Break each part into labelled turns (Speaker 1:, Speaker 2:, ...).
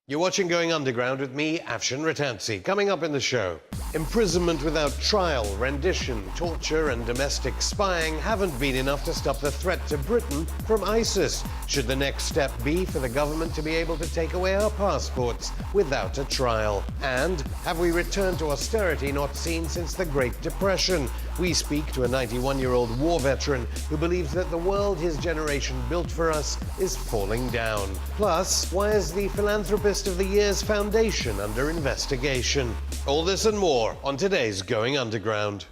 Speaker 1: You're watching Going Underground with me, Afshin Rattansi. Coming up in the show, imprisonment without trial, rendition, torture and domestic spying haven't been enough to stop the threat to Britain from ISIS. Should the next step be for the government to be able to take away our passports without a trial? And have we returned to austerity not seen since the Great Depression? We speak to a 91-year-old war veteran who believes that the world his generation built for us is falling down. Plus, why is the Philanthropist of the Year's foundation under investigation? All this and more on today's Going Underground.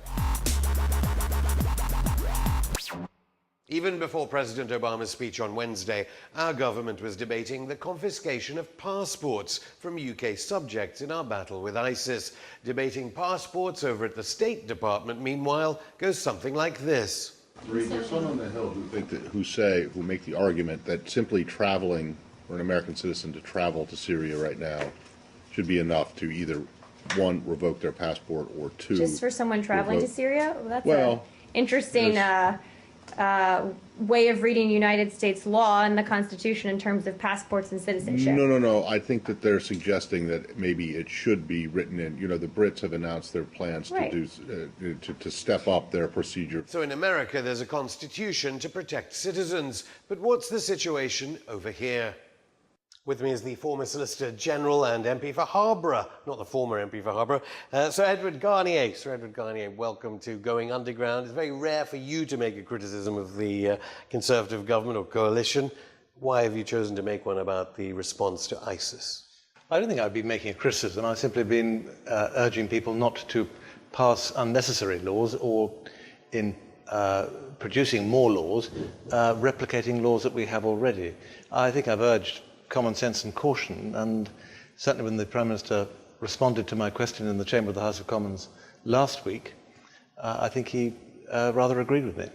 Speaker 1: Even before President Obama's speech on Wednesday, our government was debating the confiscation of passports from UK subjects in our battle with ISIS. Debating passports over at the State Department, meanwhile, goes something like this.
Speaker 2: There's some on the Hill who make the argument that simply traveling, for an American citizen to travel to Syria right now, should be enough to either, one, revoke their passport, or two...
Speaker 3: Just for someone traveling to Syria? Well, that's an interesting way of reading United States law and the Constitution in terms of passports and citizenship.
Speaker 2: No. I think that they're suggesting that maybe it should be written in. You know, the Brits have announced their plans to step up their procedure.
Speaker 1: So in America, there's a constitution to protect citizens. But what's the situation over here? With me is the former Solicitor General and MP for Harborough, not the former MP for Harborough, Sir Edward Garnier. Sir Edward Garnier, welcome to Going Underground. It's very rare for you to make a criticism of the Conservative government or coalition. Why have you chosen to make one about the response to ISIS?
Speaker 4: I don't think I've been making a criticism. I've simply been urging people not to pass unnecessary laws or, in producing more laws, replicating laws that we have already. I think I've urged common sense and caution, and certainly when the Prime Minister responded to my question in the Chamber of the House of Commons last week, I think he rather agreed with me.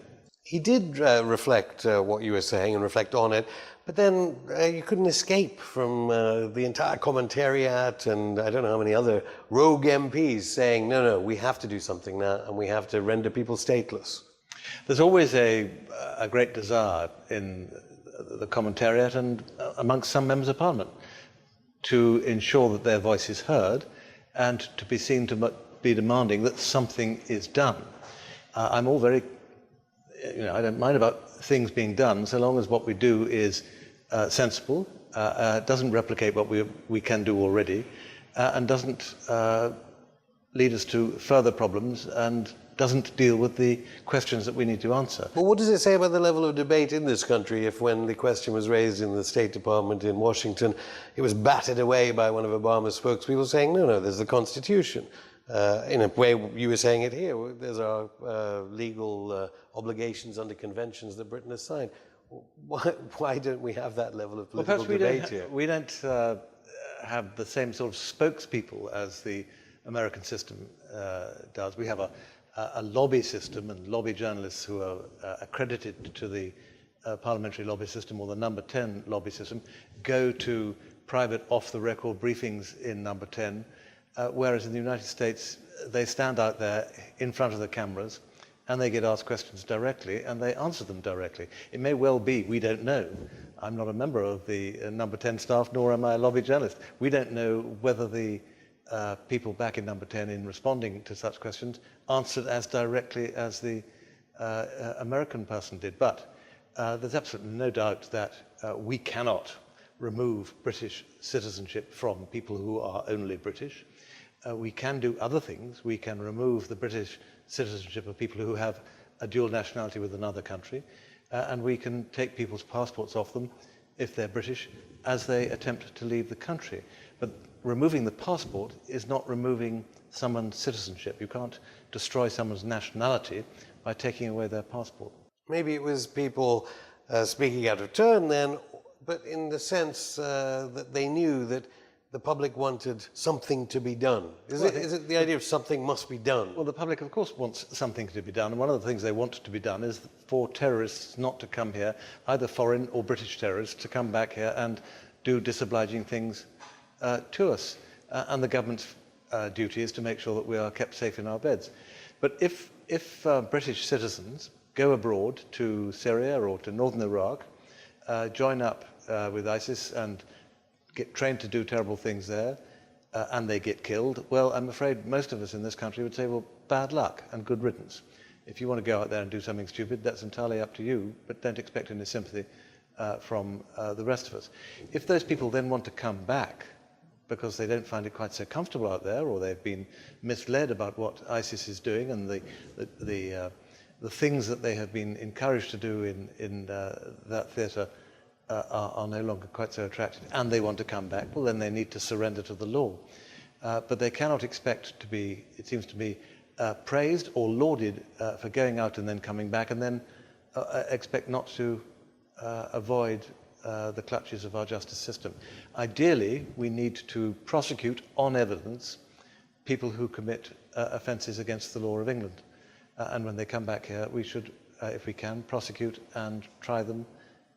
Speaker 1: He did reflect what you were saying and reflect on it, but then you couldn't escape from the entire commentariat and I don't know how many other rogue MPs saying, no, we have to do something now and we have to render people stateless.
Speaker 4: There's always a great desire in the commentariat and amongst some members of Parliament to ensure that their voice is heard and to be seen to be demanding that something is done. I'm all very, I don't mind about things being done so long as what we do is sensible, doesn't replicate what we can do already, and doesn't lead us to further problems and doesn't deal with the questions that we need to answer.
Speaker 1: Well, what does it say about the level of debate in this country if when the question was raised in the State Department in Washington, it was batted away by one of Obama's spokespeople saying, no, there's the Constitution. In a way, you were saying it here, there's our legal obligations under conventions that Britain has signed. Why don't we have that level of political debate here?
Speaker 4: We don't have the same sort of spokespeople as the American system does. We have a lobby system, and lobby journalists who are accredited to the Parliamentary lobby system or the number 10 lobby system go to private off-the-record briefings in number 10, whereas in the United States they stand out there in front of the cameras and they get asked questions directly and they answer them directly. It may well be, we don't know. I'm not a member of the number 10 staff, nor am I a lobby journalist. We don't know whether the people back in number 10 in responding to such questions answered as directly as the American person did. But there's absolutely no doubt that we cannot remove British citizenship from people who are only British. We can do other things. We can remove the British citizenship of people who have a dual nationality with another country, and we can take people's passports off them if they're British as they attempt to leave the country. But removing the passport is not removing someone's citizenship. You can't destroy someone's nationality by taking away their passport.
Speaker 1: Maybe it was people speaking out of turn then, but in the sense that they knew that the public wanted something to be done. Is it the idea of something must be done?
Speaker 4: Well, the public, of course, wants something to be done. And one of the things they want to be done is for terrorists not to come here, either foreign or British terrorists, to come back here and do disobliging things to us. And the government's duty is to make sure that we are kept safe in our beds. But if British citizens go abroad to Syria or to northern Iraq, join up with ISIS and get trained to do terrible things there, and they get killed, well, I'm afraid most of us in this country would say, well, bad luck and good riddance. If you want to go out there and do something stupid, that's entirely up to you, but don't expect any sympathy from the rest of us. If those people then want to come back because they don't find it quite so comfortable out there, or they've been misled about what ISIS is doing and the things that they have been encouraged to do in that theatre are no longer quite so attractive, and they want to come back, well, then they need to surrender to the law. But they cannot expect to be, it seems to me, praised or lauded for going out and then coming back, and then expect not to avoid the clutches of our justice system. Ideally, we need to prosecute on evidence people who commit offences against the law of England. And when they come back here, we should, if we can, prosecute and try them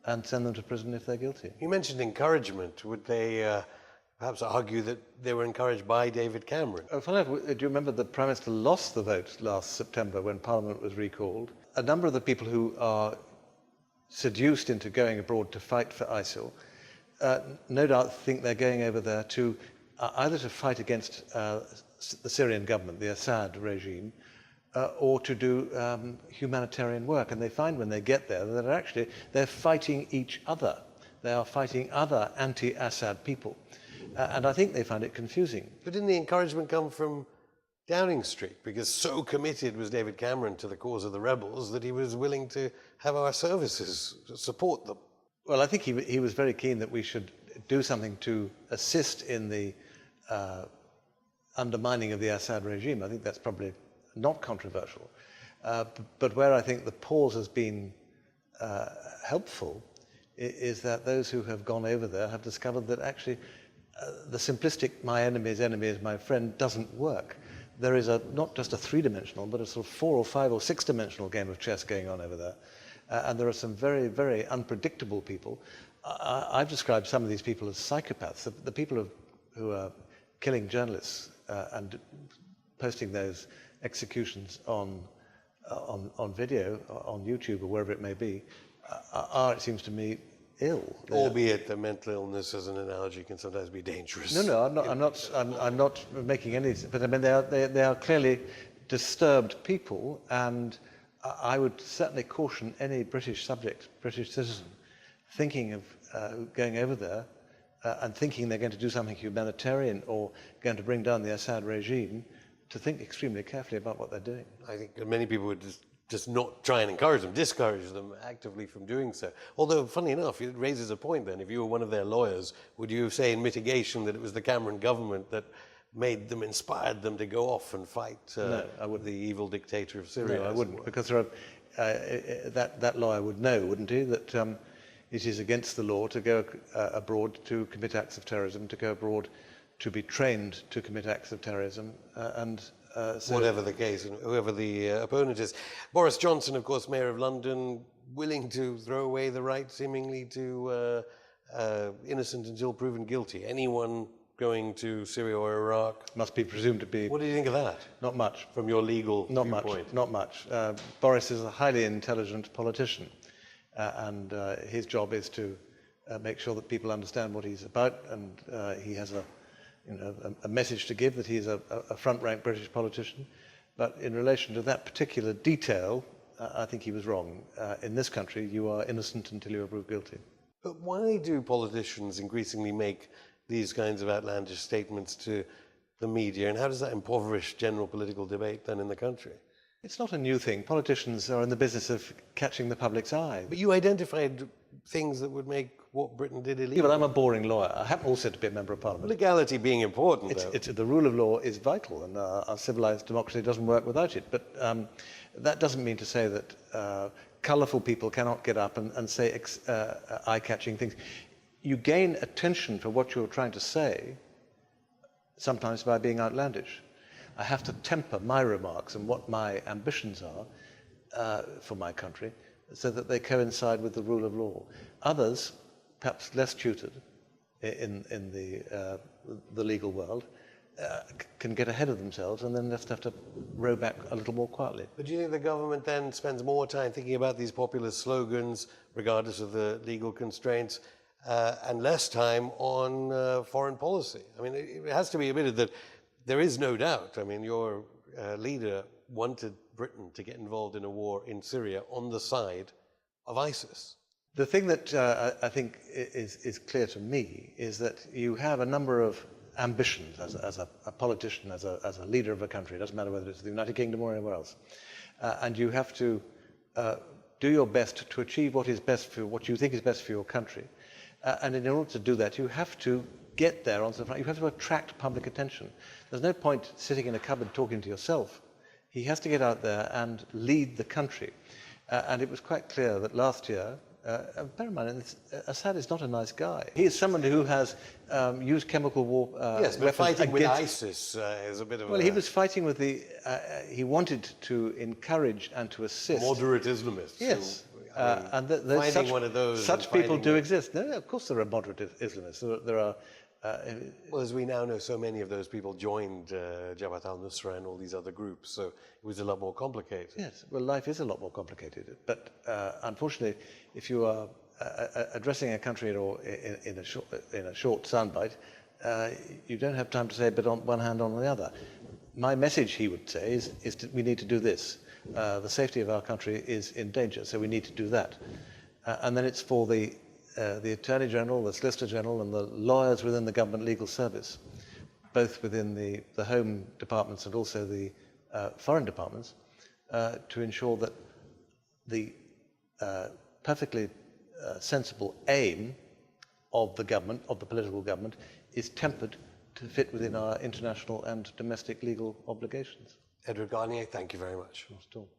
Speaker 4: and send them to prison if they're guilty.
Speaker 1: You mentioned encouragement. Would they perhaps argue that they were encouraged by David Cameron?
Speaker 4: Do you remember the Prime Minister lost the vote last September when Parliament was recalled? A number of the people who are seduced into going abroad to fight for ISIL no doubt think they're going over there to either to fight against the Syrian government, the Assad regime, or to do humanitarian work. And they find when they get there that actually they're fighting each other. They are fighting other anti-Assad people. And I think they find it confusing.
Speaker 1: But didn't the encouragement come from Downing Street? Because so committed was David Cameron to the cause of the rebels that he was willing to have our services support them.
Speaker 4: Well, I think he was very keen that we should do something to assist in the undermining of the Assad regime. I think that's probably not controversial. But where I think the pause has been helpful is that those who have gone over there have discovered that actually the simplistic "my enemy's enemy is my friend" doesn't work. There is not just a three-dimensional, but a sort of 4 or 5 or 6-dimensional game of chess going on over there. And there are some very, very unpredictable people. I've described some of these people as psychopaths. The people who are killing journalists and posting those executions on video, on YouTube or wherever it may be, are, it seems to me, ill.
Speaker 1: Albeit the mental illness, as an analogy, can sometimes be dangerous.
Speaker 4: No, I'm not making any. But I mean, they are clearly disturbed people, and I would certainly caution any British subject, British citizen, thinking of going over there and thinking they're going to do something humanitarian or going to bring down the Assad regime, to think extremely carefully about what they're doing.
Speaker 1: I think many people would just not try and encourage them, discourage them actively from doing so. Although, funny enough, it raises a point then. If you were one of their lawyers, would you say in mitigation that it was the Cameron government that made them, inspired them to go off and fight
Speaker 4: No, I wouldn't.
Speaker 1: the evil dictator of Syria?
Speaker 4: No, I wouldn't, because there are, that lawyer would know, wouldn't he, that it is against the law to go abroad to commit acts of terrorism, to go abroad to be trained to commit acts of terrorism, so
Speaker 1: whatever the case, and whoever the opponent is. Boris Johnson, of course, Mayor of London, willing to throw away the right, seemingly, to innocent until proven guilty. Anyone going to Syria or Iraq
Speaker 4: must be presumed to be.
Speaker 1: What do you think of that?
Speaker 4: Not much.
Speaker 1: From your legal viewpoint?
Speaker 4: Not much. Boris is a highly intelligent politician, and his job is to make sure that people understand what he's about, and he has a message to give that he's a front-rank British politician. But in relation to that particular detail, I think he was wrong. In this country, you are innocent until you are proved guilty.
Speaker 1: But why do politicians increasingly make these kinds of outlandish statements to the media, and how does that impoverish general political debate then in the country?
Speaker 4: It's not a new thing. Politicians are in the business of catching the public's eye.
Speaker 1: But you identified things that would make what Britain did illegal.
Speaker 4: Yeah, but I'm a boring lawyer. I happen also to be a member of Parliament.
Speaker 1: Legality being important, though.
Speaker 4: The rule of law is vital, and our civilised democracy doesn't work without it. But that doesn't mean to say that colourful people cannot get up and say eye-catching things. You gain attention for what you're trying to say, sometimes by being outlandish. I have to temper my remarks and what my ambitions are for my country so that they coincide with the rule of law. Others, perhaps less tutored in the legal world, can get ahead of themselves and then just have to row back a little more quietly.
Speaker 1: But do you think the government then spends more time thinking about these populist slogans, regardless of the legal constraints, and less time on foreign policy. I mean, it has to be admitted that there is no doubt. I mean, your leader wanted Britain to get involved in a war in Syria on the side of ISIS.
Speaker 4: The thing that I think is clear to me is that you have a number of ambitions as a politician, as a leader of a country. It doesn't matter whether it's the United Kingdom or anywhere else. And you have to do your best to achieve what you think is best for your country. And in order to do that, you have to get there onto the front. You have to attract public attention. There's no point sitting in a cupboard talking to yourself. He has to get out there and lead the country. And it was quite clear that last year, bear in mind, Assad is not a nice guy. He is someone who has used chemical war
Speaker 1: yes, but
Speaker 4: weapons
Speaker 1: fighting with
Speaker 4: against...
Speaker 1: ISIS is a bit of
Speaker 4: Well, he was fighting with the... he wanted to encourage and to assist...
Speaker 1: moderate Islamists.
Speaker 4: Yes. And such people do exist. No, of course there are moderate Islamists. There are...
Speaker 1: well, as we now know, so many of those people joined Jabhat al-Nusra and all these other groups, so it was a lot more complicated.
Speaker 4: Yes, well, life is a lot more complicated. But unfortunately, if you are addressing a country in a short soundbite, you don't have time to say, but on one hand, on the other. My message, he would say, is that we need to do this. The safety of our country is in danger, so we need to do that. And then it's for the Attorney General, the Solicitor General, and the lawyers within the government legal service, both within the Home Departments and also the Foreign Departments, to ensure that the perfectly sensible aim of the government, of the political government, is tempered to fit within our international and domestic legal obligations.
Speaker 1: Edward Garnier, thank you very much.
Speaker 4: Not at all.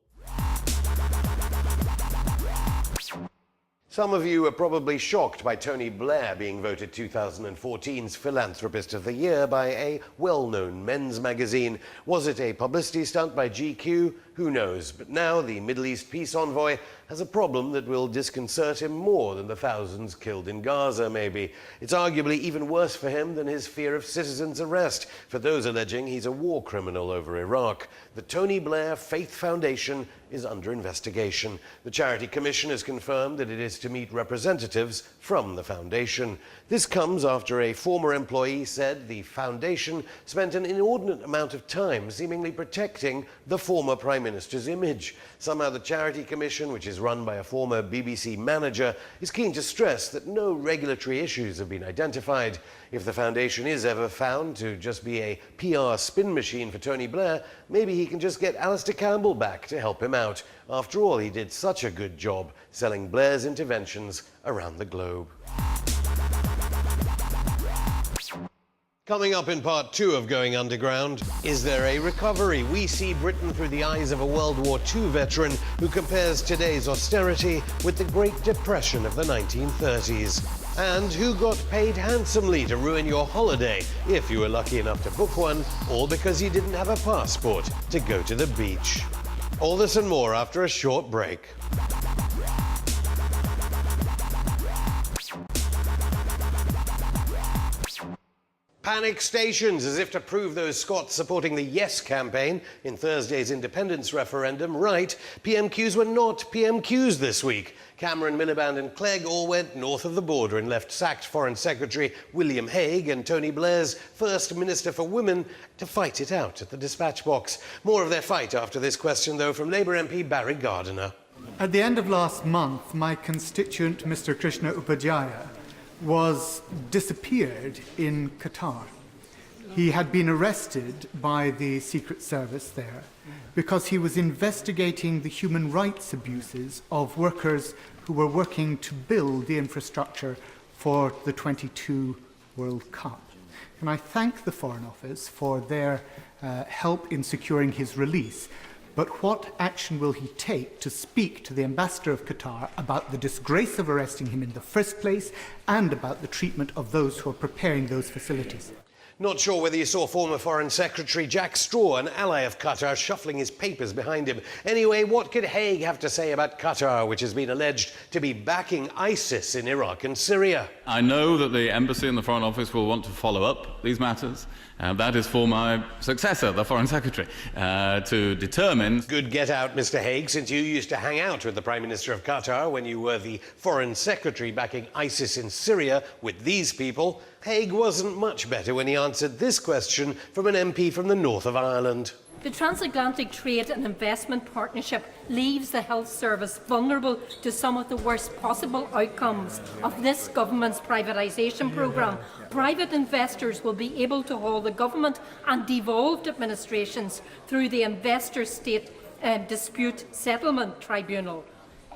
Speaker 1: Some of you are probably shocked by Tony Blair being voted 2014's Philanthropist of the Year by a well-known men's magazine. Was it a publicity stunt by GQ? Who knows? But now the Middle East peace envoy has a problem that will disconcert him more than the thousands killed in Gaza, maybe. It's arguably even worse for him than his fear of citizens' arrest, for those alleging he's a war criminal over Iraq. The Tony Blair Faith Foundation is under investigation. The Charity Commission has confirmed that it is to meet representatives from the foundation. This comes after a former employee said the foundation spent an inordinate amount of time seemingly protecting the former Prime Minister's image. Somehow the Charity Commission, which is run by a former BBC manager, is keen to stress that no regulatory issues have been identified. If the foundation is ever found to just be a PR spin machine for Tony Blair, maybe he can just get Alistair Campbell back to help him out. After all, he did such a good job selling Blair's interventions around the globe. Coming up in part 2 of Going Underground, is there a recovery? We see Britain through the eyes of a World War II veteran who compares today's austerity with the Great Depression of the 1930s. And who got paid handsomely to ruin your holiday if you were lucky enough to book one, or because you didn't have a passport to go to the beach. All this and more after a short break. Panic stations, as if to prove those Scots supporting the Yes campaign in Thursday's independence referendum right. PMQs were not PMQs this week. Cameron, Miliband and Clegg all went north of the border and left sacked Foreign Secretary William Hague and Tony Blair's First Minister for Women to fight it out at the dispatch box. More of their fight after this question, though, from Labour MP Barry Gardiner.
Speaker 5: At the end of last month, my constituent, Mr. Krishna Upadhyaya, was disappeared in Qatar. He had been arrested by the Secret Service there because he was investigating the human rights abuses of workers who were working to build the infrastructure for the 22 World Cup. And I thank the Foreign Office for their help in securing his release. But what action will he take to speak to the ambassador of Qatar about the disgrace of arresting him in the first place and about the treatment of those who are preparing those facilities?
Speaker 1: Not sure whether you saw former Foreign Secretary Jack Straw, an ally of Qatar, shuffling his papers behind him. Anyway, what could Haig have to say about Qatar, which has been alleged to be backing ISIS in Iraq and Syria?
Speaker 6: I know that the Embassy and the Foreign Office will want to follow up these matters. That is for my successor, the Foreign Secretary, to determine.
Speaker 1: Good get out, Mr. Haig, since you used to hang out with the Prime Minister of Qatar when you were the Foreign Secretary backing ISIS in Syria with these people. Haig wasn't much better when he answered this question from an MP from the north of Ireland.
Speaker 7: The Transatlantic Trade and Investment Partnership leaves the health service vulnerable to some of the worst possible outcomes of this government's privatisation programme. Private investors will be able to hold the government and devolved administrations through the Investor-State Dispute Settlement Tribunal.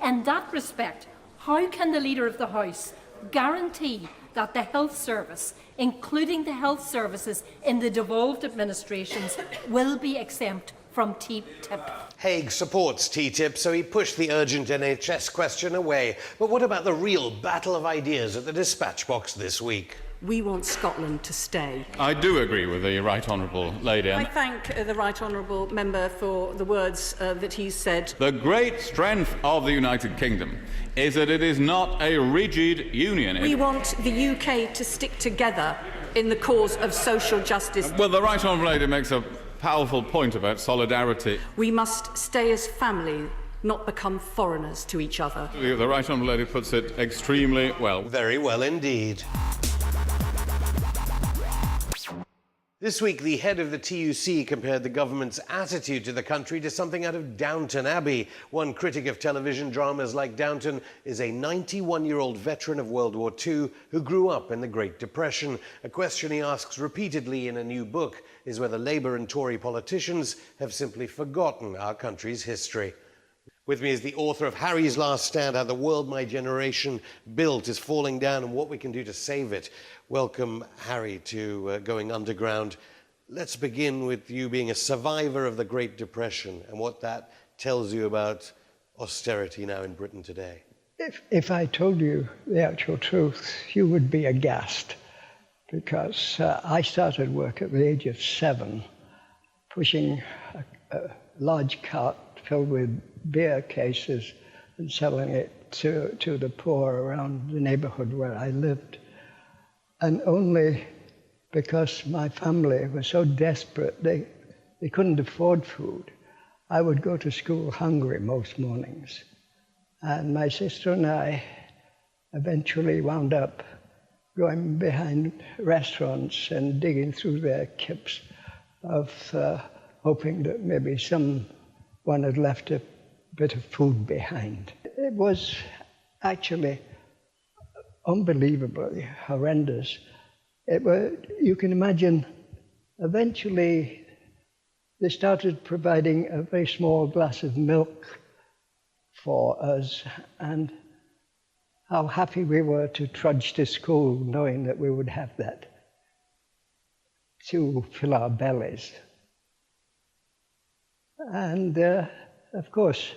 Speaker 7: In that respect, how can the Leader of the House guarantee that the health service, including the health services in the devolved administrations, will be exempt from TTIP?
Speaker 1: Haig supports TTIP, so he pushed the urgent NHS question away. But what about the real battle of ideas at the dispatch box this week?
Speaker 8: We want Scotland to stay.
Speaker 6: I do agree with the Right Honourable Lady.
Speaker 8: I thank the Right Honourable Member for the words that he said.
Speaker 6: The great strength of the United Kingdom is that it is not a rigid union.
Speaker 8: We want the UK to stick together in the cause of social justice.
Speaker 6: Well, the Right Honourable Lady makes a powerful point about solidarity.
Speaker 8: We must stay as family, not become foreigners to each other.
Speaker 6: The Right Honourable Lady puts it extremely well.
Speaker 1: Very well indeed. This week, the head of the TUC compared the government's attitude to the country to something out of Downton Abbey. One critic of television dramas like Downton is a 91-year-old veteran of World War II who grew up in the Great Depression. A question he asks repeatedly in a new book is whether Labour and Tory politicians have simply forgotten our country's history. With me is the author of Harry's Last Stand, How the World My Generation Built is Falling Down and What We Can Do to Save It. Welcome, Harry, to Going Underground. Let's begin with you being a survivor of the Great Depression and what that tells you about austerity now in Britain today.
Speaker 9: If I told you the actual truth, you would be aghast, because I started work at the age of 7, pushing a large cart filled with beer cases and selling it to the poor around the neighbourhood where I lived. And only because my family was so desperate, they couldn't afford food. I would go to school hungry most mornings. And my sister and I eventually wound up going behind restaurants and digging through their kips of hoping that maybe someone had left a bit of food behind. It was actually unbelievably horrendous. You can imagine, eventually they started providing a very small glass of milk for us, and how happy we were to trudge to school knowing that we would have that to fill our bellies. And of course,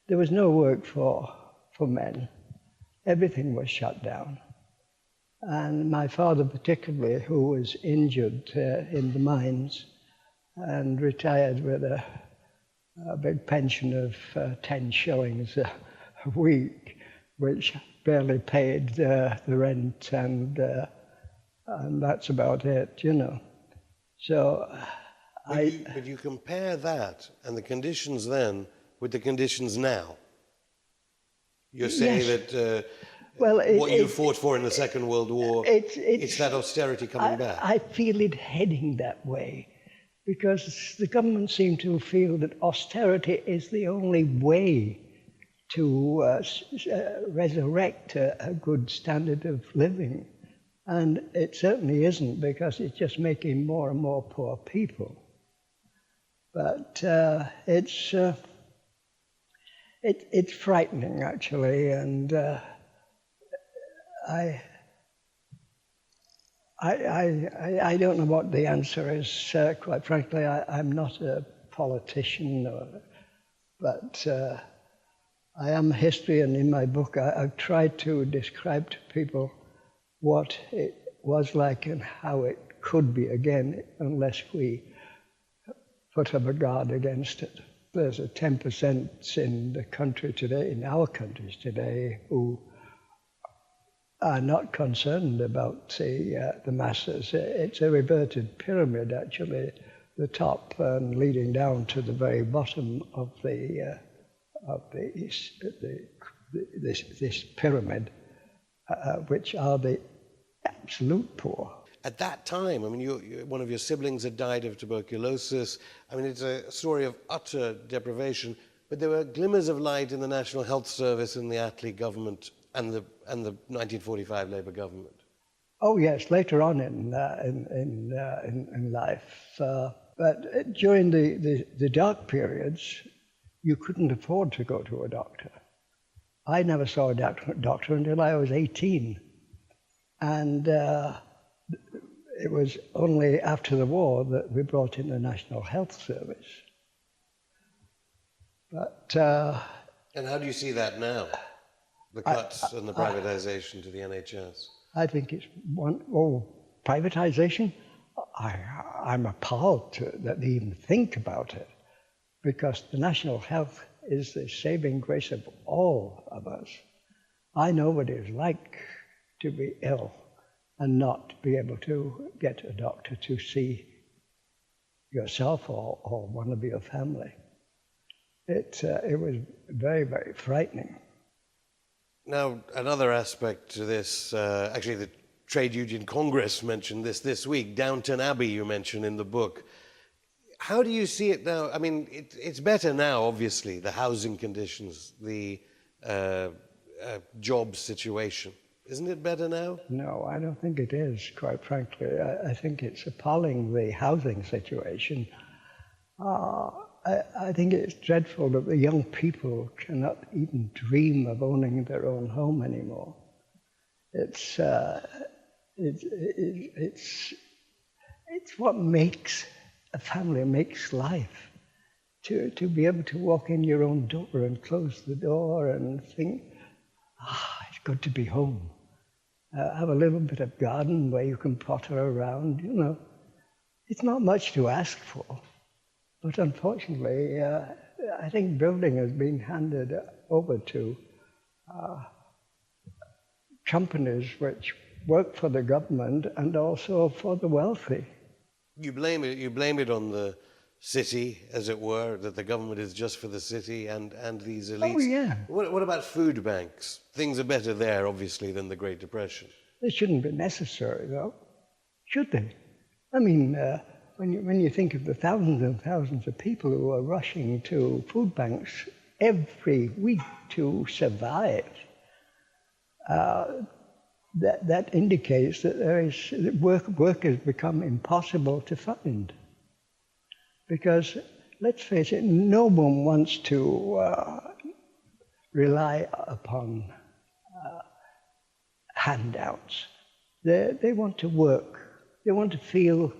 Speaker 9: there was no work for men. Everything was shut down. And my father particularly, who was injured in the mines and retired with a big pension of 10 shillings a week, which barely paid the rent, and that's about it, you know. So
Speaker 1: But you compare that and the conditions then with the conditions now. You're saying
Speaker 9: Yes.
Speaker 1: that
Speaker 9: Well,
Speaker 1: what you fought for in the Second World War, it's that austerity coming back.
Speaker 9: I feel it heading that way, because the government seem to feel that austerity is the only way to resurrect a good standard of living. And it certainly isn't, because it's just making more and more poor people. But it's frightening, actually, and I don't know what the answer is. Quite frankly, I'm not a politician, but I am a historian. In my book, I've tried to describe to people what it was like and how it could be again unless we put up a guard against it. There's a 10% in the country today, in our countries today, who are not concerned about, say, the masses. It's a reverted pyramid, actually, the top leading down to the very bottom of this pyramid, which are the absolute poor.
Speaker 1: At that time, I mean, one of your siblings had died of tuberculosis. I mean, it's a story of utter deprivation, but there were glimmers of light in the National Health Service and the Attlee government and the 1945 Labour government.
Speaker 9: Oh yes, later on in life, but during the dark periods, you couldn't afford to go to a doctor. I never saw a doctor until I was 18, and it was only after the war that we brought in the National Health Service. But
Speaker 1: and how do you see that now? The cuts and the privatisation to the NHS.
Speaker 9: I think it's privatisation. I'm appalled that they even think about it, because the national health is the saving grace of all of us. I know what it's like to be ill and not be able to get a doctor to see yourself or one of your family. It was very, very frightening.
Speaker 1: Now, another aspect to this, actually the Trade Union Congress mentioned this week, Downton Abbey you mention in the book. How do you see it now? I mean, it's better now, obviously, the housing conditions, the job situation. Isn't it better now?
Speaker 9: No, I don't think it is, quite frankly. I think it's appalling, the housing situation. I think it's dreadful that the young people cannot even dream of owning their own home anymore. It's what makes a family, makes life. To be able to walk in your own door and close the door and think, it's good to be home. Have a little bit of garden where you can potter around, you know. It's not much to ask for. But unfortunately, I think building has been handed over to companies which work for the government and also for the wealthy.
Speaker 1: You blame it on the city, as it were, that the government is just for the city and these elites.
Speaker 9: Oh, yeah.
Speaker 1: What about food banks? Things are better there, obviously, than the Great Depression.
Speaker 9: They shouldn't be necessary, though, should they? I mean, when you think of the thousands and thousands of people who are rushing to food banks every week to survive, that indicates that work has become impossible to find. Because, let's face it, no one wants to rely upon handouts. They want to work. They want to feel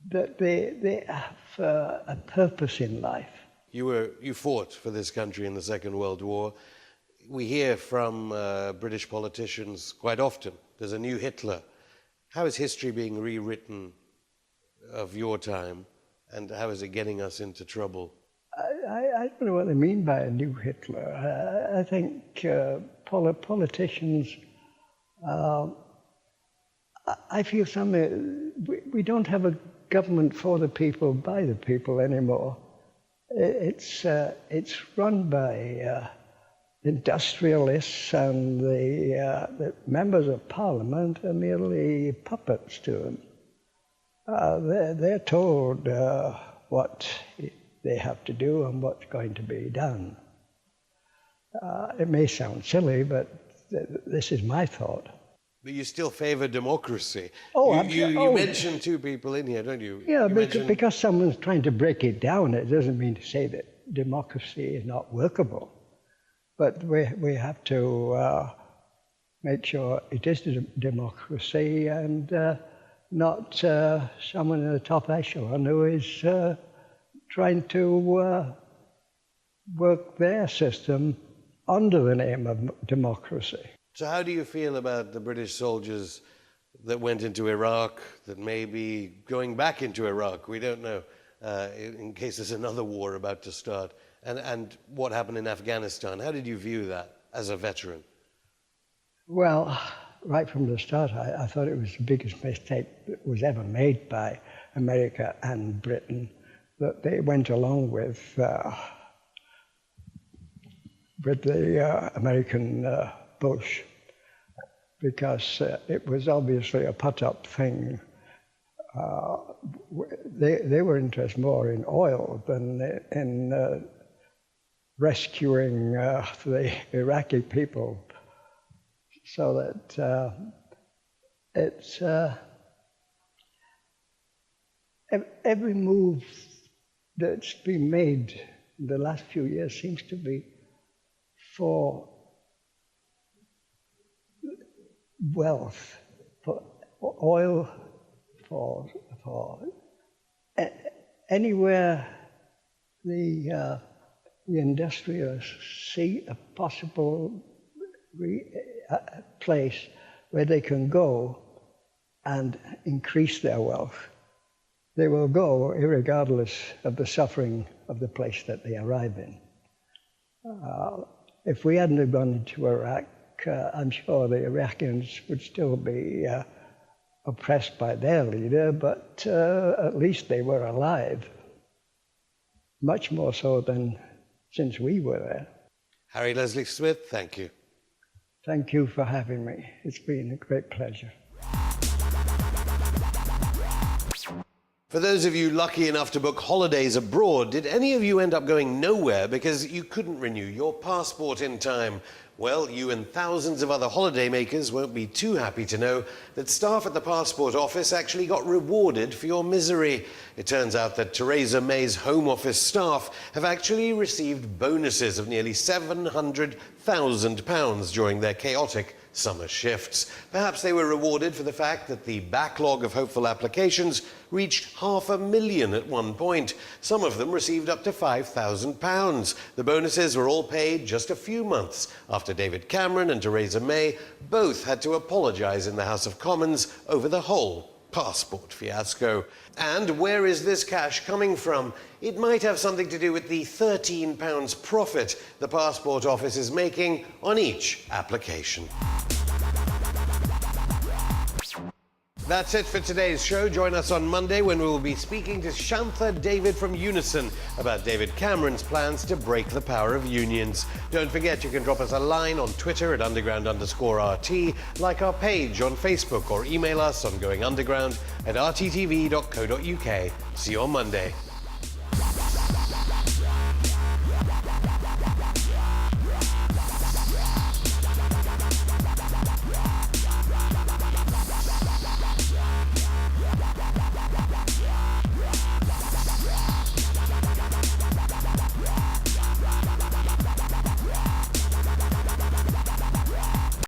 Speaker 9: that they have a purpose in life.
Speaker 1: You fought for this country in the Second World War. We hear from British politicians quite often, there's a new Hitler. How is history being rewritten of your time, and how is it getting us into trouble?
Speaker 9: I don't know what they mean by a new Hitler. I think politicians, I feel we don't have a government for the people, by the people anymore. It's run by industrialists, and the members of Parliament are merely puppets to them. They're told what they have to do and what's going to be done. It may sound silly, but this is my thought.
Speaker 1: But you still favour democracy.
Speaker 9: Oh,
Speaker 1: you mentioned two people in here, don't you?
Speaker 9: Yeah, because someone's trying to break it down, it doesn't mean to say that democracy is not workable. But we have to make sure it is a democracy and not someone in the top echelon who is trying to work their system under the name of democracy.
Speaker 1: So how do you feel about the British soldiers that went into Iraq, that may be going back into Iraq, we don't know, in case there's another war about to start, and what happened in Afghanistan. How did you view that as a veteran?
Speaker 9: Well, right from the start, I thought it was the biggest mistake that was ever made by America and Britain, that they went along with the American Bush, because it was obviously a put-up thing. They were interested more in oil than in rescuing the Iraqi people. So that it's every move that's been made in the last few years seems to be for wealth, for oil, for anywhere the industrialists see a possible place where they can go and increase their wealth, they will go irregardless of the suffering of the place that they arrive in. If we hadn't have gone into Iraq, I'm sure the Iraqis would still be oppressed by their leader, but at least they were alive, much more so than since we were there.
Speaker 1: Harry Leslie Smith, thank you.
Speaker 9: Thank you for having me. It's been a great pleasure.
Speaker 1: For those of you lucky enough to book holidays abroad, did any of you end up going nowhere because you couldn't renew your passport in time? Well, you and thousands of other holidaymakers won't be too happy to know that staff at the passport office actually got rewarded for your misery. It turns out that Theresa May's Home Office staff have actually received bonuses of nearly £700,000 during their chaotic summer shifts. Perhaps they were rewarded for the fact that the backlog of hopeful applications reached 500,000 at one point. Some of them received up to £5,000. The bonuses were all paid just a few months after David Cameron and Theresa May both had to apologise in the House of Commons over the whole passport fiasco. And where is this cash coming from? It might have something to do with the £13 profit the passport office is making on each application. That's it for today's show. Join us on Monday when we will be speaking to Shantha David from Unison about David Cameron's plans to break the power of unions. Don't forget, you can drop us a line on Twitter at underground_RT, like our page on Facebook, or email us on goingunderground@rttv.co.uk. See you on Monday.